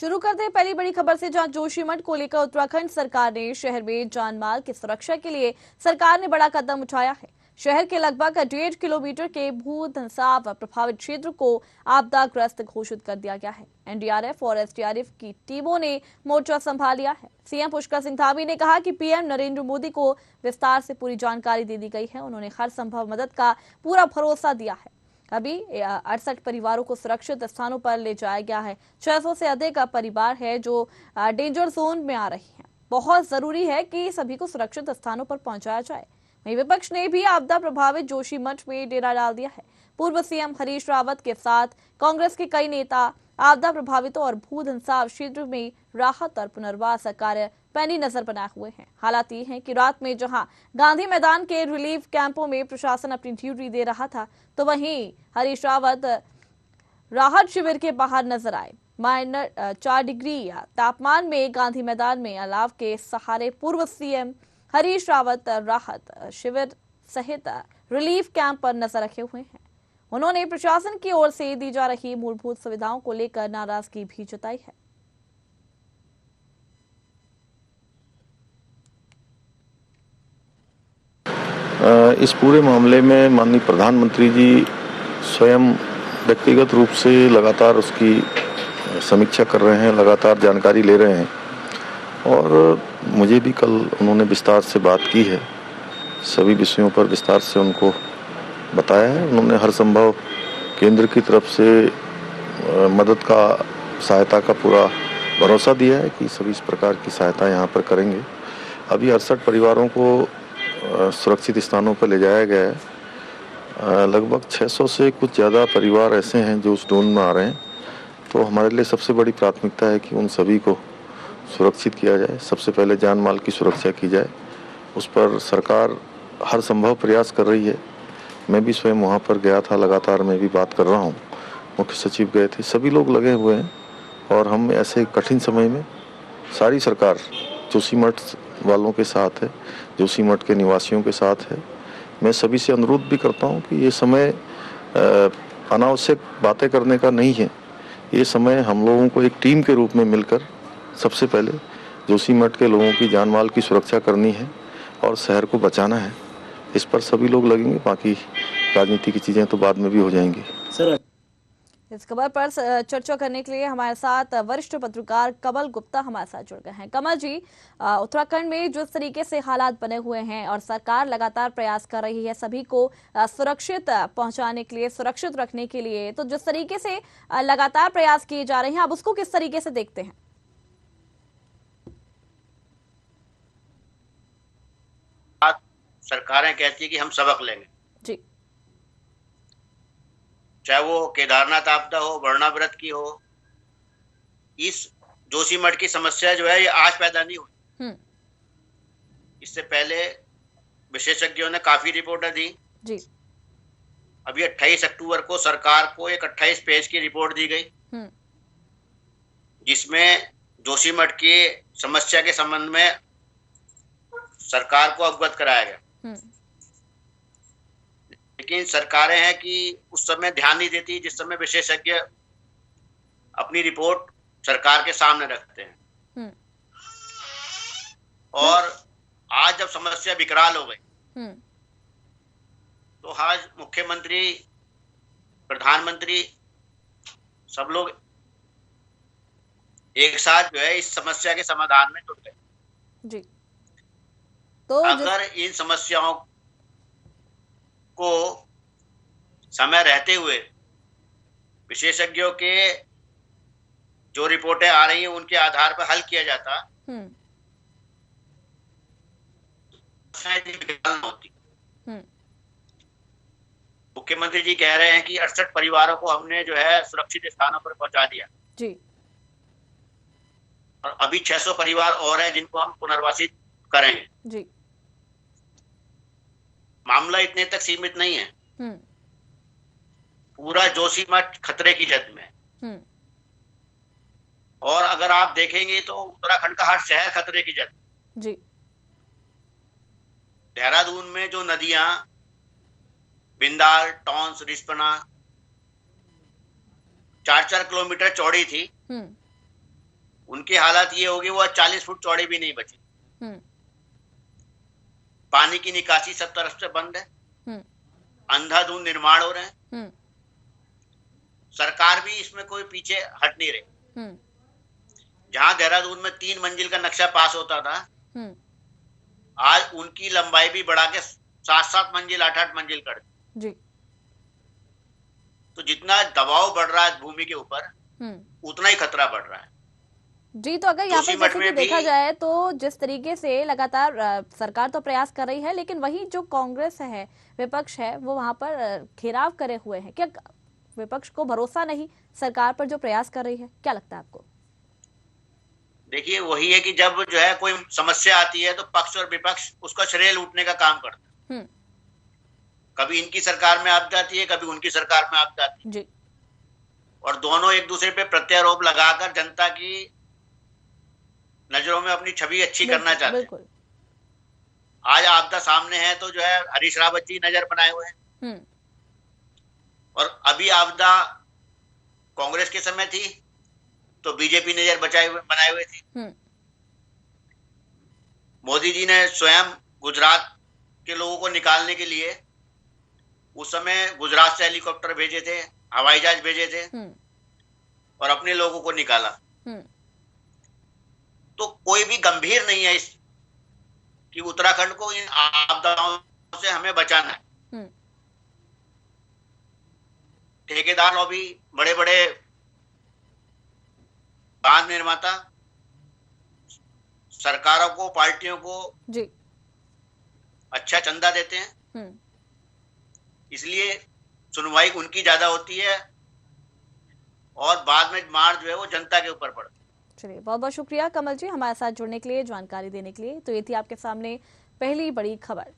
शुरू करते हैं पहली बड़ी खबर से, जहां जोशीमठ को लेकर उत्तराखंड सरकार ने शहर में जानमाल की सुरक्षा के लिए सरकार ने बड़ा कदम उठाया है। शहर के लगभग 1.5 किलोमीटर के भू धंसाव प्रभावित क्षेत्र को आपदाग्रस्त घोषित कर दिया गया है। एनडीआरएफ और एसडीआरएफ की टीमों ने मोर्चा संभाल लिया है। सीएम पुष्कर सिंह धामी ने कहा कि पीएम नरेंद्र मोदी को विस्तार से पूरी जानकारी दे दी गई है। उन्होंने हर संभव मदद का पूरा भरोसा दिया है। अभी 68 परिवारों को सुरक्षित स्थानों पर ले जाया गया है। 600 से अधिक परिवार है जो डेंजर जोन में आ रही हैं। बहुत जरूरी है कि सभी को सुरक्षित स्थानों पर पहुंचाया जाए। वहीं विपक्ष ने भी आपदा प्रभावित जोशीमठ में डेरा डाल दिया है। पूर्व सीएम हरीश रावत के साथ कांग्रेस के कई नेता आपदा प्रभावितों और भू धंसाव क्षेत्र में राहत और पुनर्वास कार्य पैनी नजर बनाए हुए हैं। हालात ये हैं कि रात में जहां गांधी मैदान के रिलीफ कैंपों में प्रशासन अपनी ड्यूटी दे रहा था, तो वहीं हरीश रावत राहत शिविर के बाहर नजर आए। -4 डिग्री तापमान में गांधी मैदान में अलाव के सहारे पूर्व सीएम हरीश रावत राहत शिविर सहित रिलीफ कैंप पर नजर रखे हुए हैं। उन्होंने प्रशासन की ओर से दी जा रही मूलभूत सुविधाओं को लेकर नाराजगी भी जताई है। इस पूरे मामले में माननीय प्रधानमंत्री जी स्वयं व्यक्तिगत रूप से लगातार उसकी समीक्षा कर रहे हैं, लगातार जानकारी ले रहे हैं और मुझे भी कल उन्होंने विस्तार से बात की है। सभी विषयों पर विस्तार से उनको बताया है। उन्होंने हर संभव केंद्र की तरफ से मदद का, सहायता का पूरा भरोसा दिया है कि सभी इस प्रकार की सहायता यहाँ पर करेंगे। अभी 68 परिवारों को सुरक्षित स्थानों पर ले जाया गया है। लगभग 600 से कुछ ज़्यादा परिवार ऐसे हैं जो उस जोन में आ रहे हैं। तो हमारे लिए सबसे बड़ी प्राथमिकता है कि उन सभी को सुरक्षित किया जाए। सबसे पहले जान माल की सुरक्षा की जाए, उस पर सरकार हर संभव प्रयास कर रही है। मैं भी स्वयं वहाँ पर गया था, लगातार मैं भी बात कर रहा हूँ। मुख्य सचिव गए थे, सभी लोग लगे हुए हैं और हम ऐसे कठिन समय में सारी सरकार जोशीमठ वालों के साथ है, जोशीमठ के निवासियों के साथ है। मैं सभी से अनुरोध भी करता हूँ कि ये समय अनावश्यक बातें करने का नहीं है। ये समय हम लोगों को एक टीम के रूप में मिलकर सबसे पहले जोशीमठ के लोगों की जान माल की सुरक्षा करनी है और शहर को बचाना है। इस पर सभी लोग लगेंगे, बाकी राजनीति की चीजें तो बाद में भी हो जाएंगी। सर, इस खबर पर चर्चा करने के लिए हमारे साथ वरिष्ठ पत्रकार कमल गुप्ता हमारे साथ जुड़ गए हैं। कमल जी, उत्तराखंड में जिस तरीके से हालात बने हुए हैं और सरकार लगातार प्रयास कर रही है सभी को सुरक्षित पहुंचाने के लिए, सुरक्षित रखने के लिए, तो जिस तरीके से लगातार प्रयास किए जा रहे हैं, आप उसको किस तरीके से देखते हैं? सरकारें कहती है कि हम सबक लेंगे जी, चाहे वो केदारनाथ आपदा हो, वरुणा व्रत की हो। इस जोशीमठ की समस्या जो है ये आज पैदा नहीं हुई। इससे पहले विशेषज्ञों ने काफी रिपोर्टें दी जी। अभी 28 अक्टूबर को सरकार को एक 28 पेज की रिपोर्ट दी गई, जिसमें जोशीमठ की समस्या के संबंध में सरकार को अवगत कराया गया। लेकिन सरकारें हैं कि उस समय ध्यान नहीं देती जिस समय विशेषज्ञ अपनी रिपोर्ट सरकार के सामने रखते हैं। और आज जब समस्या विकराल हो गई तो आज मुख्यमंत्री, प्रधानमंत्री सब लोग एक साथ जो है इस समस्या के समाधान में जुट गए जी। तो अगर इन समस्याओं को समय रहते हुए विशेषज्ञों के जो रिपोर्टें आ रही हैं उनके आधार पर हल किया जाता, होती। मुख्यमंत्री जी कह रहे हैं कि 68 परिवारों को हमने जो है सुरक्षित स्थानों पर पहुंचा दिया जी, और अभी 600 परिवार और हैं जिनको हम पुनर्वासित करेंगे जी। मामला इतने तक सीमित नहीं है। पूरा जोशीमठ खतरे की जद में। और अगर आप देखेंगे तो उत्तराखंड का हर शहर खतरे की जद जी। देहरादून में जो नदियां बिंदाल, टॉन्स, रिस्पना 4-4 किलोमीटर चौड़ी थी, उनकी हालत ये होगी वो 40 फुट चौड़ी भी नहीं बची। हम्म, पानी की निकासी सब तरफ से बंद है, हम्म, अंधाधुंध निर्माण हो रहे हैं, हम्म, सरकार भी इसमें कोई पीछे हट नहीं रही। हम्म, जहां देहरादून में 3 मंजिल का नक्शा पास होता था, हम्म, आज उनकी लंबाई भी बढ़ा के 7-7 मंजिल 8-8 मंजिल कर दी। जी, तो जितना दबाव बढ़ रहा है भूमि के ऊपर, उतना ही खतरा बढ़ रहा है। जी। तो अगर यहाँ पर जोशीमठ जैसे कि में देखा भी जाए तो जिस तरीके से लगातार सरकार तो प्रयास कर रही है, लेकिन वही जो कांग्रेस है, विपक्ष है, वो वहां पर घेराव करे हुए हैं। क्या विपक्ष को भरोसा नहीं सरकार पर जो प्रयास कर रही है? क्या लगता है आपको? देखिए, वही है कि जब जो है कोई समस्या आती है तो पक्ष और विपक्ष उसका श्रेय लूटने का काम करता है। कभी इनकी सरकार में आपदा आती है, कभी उनकी सरकार में आपदा आती है, जी, और दोनों एक दूसरे पे प्रत्यारोप लगाकर जनता की नजरों में अपनी छवि अच्छी करना चाहते हैं। बिल्कुल। आज आपदा सामने है तो जो है हरीश रावत जी नजर बनाए हुए हैं, और अभी आपदा कांग्रेस के समय थी तो बीजेपी नजर बनाए हुए थी। मोदी जी ने स्वयं गुजरात के लोगों को निकालने के लिए उस समय गुजरात से हेलीकॉप्टर भेजे थे, हवाई जहाज भेजे थे, और अपने लोगों को निकाला। तो कोई भी गंभीर नहीं है इस कि उत्तराखंड को इन आपदाओं से हमें बचाना है। ठेकेदार लॉबी, बड़े बड़े बांध निर्माता सरकारों को, पार्टियों को जी अच्छा चंदा देते हैं, इसलिए सुनवाई उनकी ज्यादा होती है और बाद में मार जो है वो जनता के ऊपर पड़ता है। चलिए, बहुत बहुत शुक्रिया कमल जी हमारे साथ जुड़ने के लिए, जानकारी देने के लिए। तो ये थी आपके सामने पहली बड़ी खबर।